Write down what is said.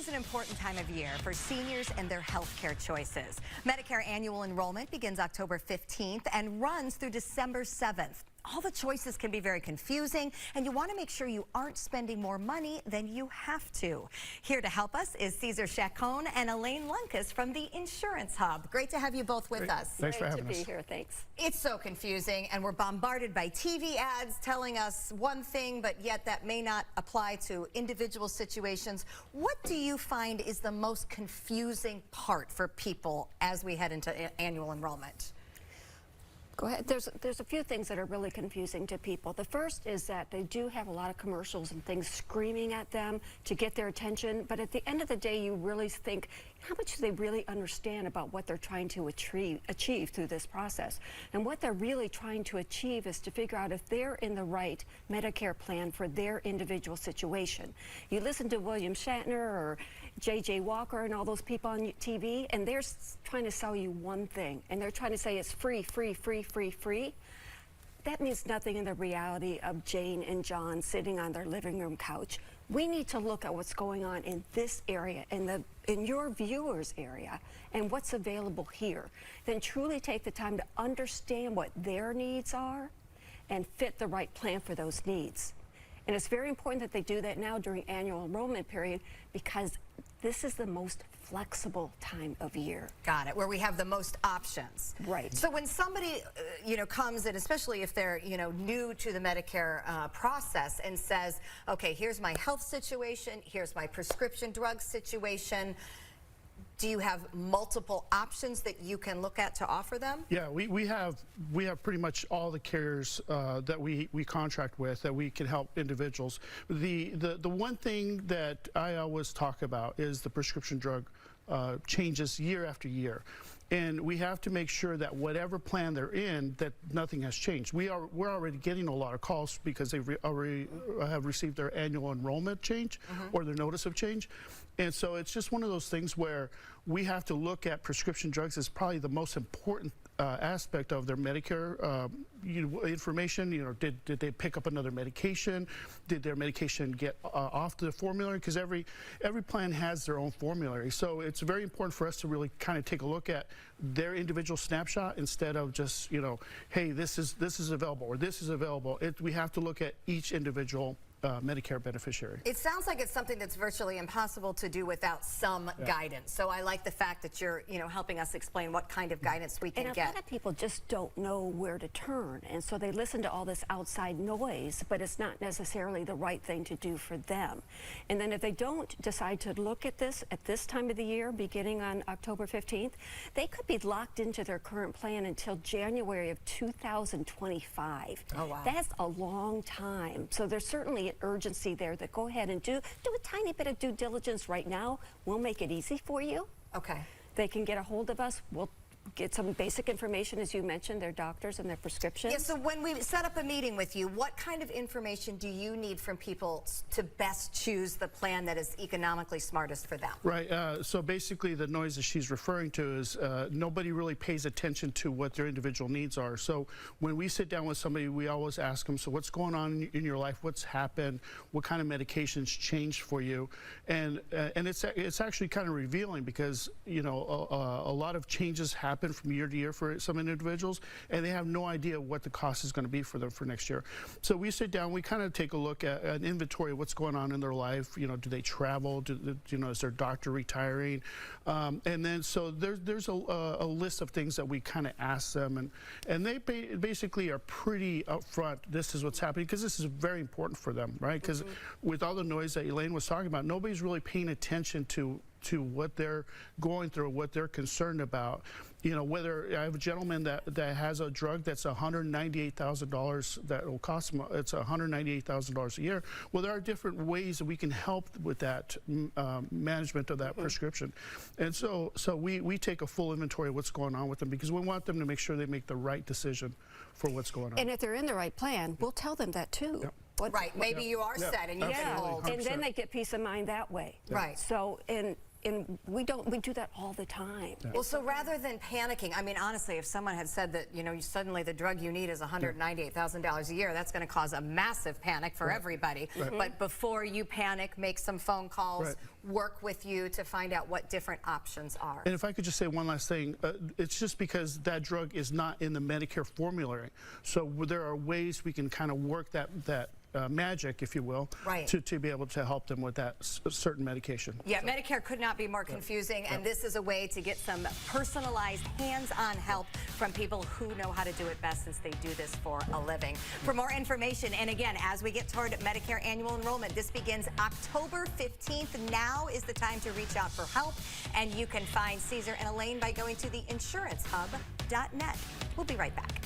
is an important time of year for seniors and their health care choices. Medicare annual enrollment begins October 15th and runs through December 7th. All the choices can be very confusing, and you want to make sure you aren't spending more money than you have to. Here to help us is Cesar Chacon and Elaine Lunkes from the Insurance Hub. Great to have you both with us. Thanks for having us. Great to be here. Thanks. It's so confusing, and we're bombarded by TV ads telling us one thing, but yet that may not apply to individual situations. What do you find is the most confusing part for people as we head into annual enrollment? Go ahead. There's a few things that are really confusing to people. The first is that they do have a lot of commercials and things screaming at them to get their attention, but at the end of the day, you really think, how much do they really understand about what they're trying to achieve through this process? And what they're really trying to achieve is to figure out if they're in the right Medicare plan for their individual situation. You listen to William Shatner or J.J. Walker and all those people on TV, and they're trying to sell you one thing, and they're trying to say it's free, free, free, free, free. That means nothing in the reality of Jane and John sitting on their living room couch. We need to look at what's going on in this area, in your viewers' area, and what's available here. Then truly take the time to understand what their needs are and fit the right plan for those needs. And it's very important that they do that now during annual enrollment period, because this is the most flexible time of year. Got it, where we have the most options. Right. So when somebody, comes in, especially if they're, new to the Medicare process and says, okay, here's my health situation, here's my prescription drug situation, do you have multiple options that you can look at to offer them? Yeah, we have pretty much all the carriers that we contract with that we can help individuals. The one thing that I always talk about is the prescription drug changes year after year. And we have to make sure that whatever plan they're in, that nothing has changed. We're already getting a lot of calls because they already have received their annual enrollment change or their notice of change. And so it's just one of those things where we have to look at prescription drugs as probably the most important aspect of their Medicare information. Did they pick up another medication? Did their medication get off the formulary? Because every plan has their own formulary. So it's very important for us to really kind of take a look at their individual snapshot instead of just, hey, this is available or this is available. We have to look at each individual Medicare beneficiary. It sounds like it's something that's virtually impossible to do without some guidance. So I like the fact that you're, helping us explain what kind of guidance we can get. And a lot of people just don't know where to turn, and so they listen to all this outside noise, but it's not necessarily the right thing to do for them. And then if they don't decide to look at this time of the year, beginning on October 15th, they could be locked into their current plan until January of 2025. Oh, wow. That's a long time. So there's certainly an urgency there that go ahead and do a tiny bit of due diligence right now. We'll make it easy for you. Okay. They can get a hold of us. We'll get some basic information, as you mentioned, their doctors and their prescriptions. Yeah, so when we set up a meeting with you, what kind of information do you need from people to best choose the plan that is economically smartest for them? Right, so basically the noise that she's referring to is nobody really pays attention to what their individual needs are. So when we sit down with somebody, we always ask them, so what's going on in your life? What's happened? What kind of medications changed for you? And it's actually kind of revealing because, a lot of changes happen from year to year for some individuals, and they have no idea what the cost is going to be for them for next year. So we sit down, we kind of take a look at an inventory of what's going on in their life. Do they travel? Is their doctor retiring? And then so there's a list of things that we kind of ask them, and they basically are pretty upfront. This is what's happening because this is very important for them, right? Because with all the noise that Elaine was talking about, nobody's really paying attention to what they're going through, what they're concerned about. Whether I have a gentleman that has a drug that's $198,000 that will cost him, it's $198,000 a year. Well, there are different ways that we can help with that management of that prescription. And so we take a full inventory of what's going on with them because we want them to make sure they make the right decision for what's going on. And if they're in the right plan, we'll tell them that too. Right, maybe you are set and you can hold. And then they get peace of mind that way. Right. So, and we do that all the time. Well, so rather than panicking, I mean, honestly, if someone had said that, you know, suddenly the drug you need is $198,000 a year, that's going to cause a massive panic for everybody. But before you panic, make some phone calls, work with you to find out what different options are. And if I could just say one last thing, it's just because that drug is not in the Medicare formulary. So there are ways we can kind of work that magic, if you will, to be able to help them with that certain medication. Yeah, Medicare could not be more confusing, and this is a way to get some personalized, hands-on help from people who know how to do it best, since they do this for a living. For more information, and again, as we get toward Medicare annual enrollment, this begins October 15th. Now is the time to reach out for help, and you can find Cesar and Elaine by going to theinsurancehub.net. We'll be right back.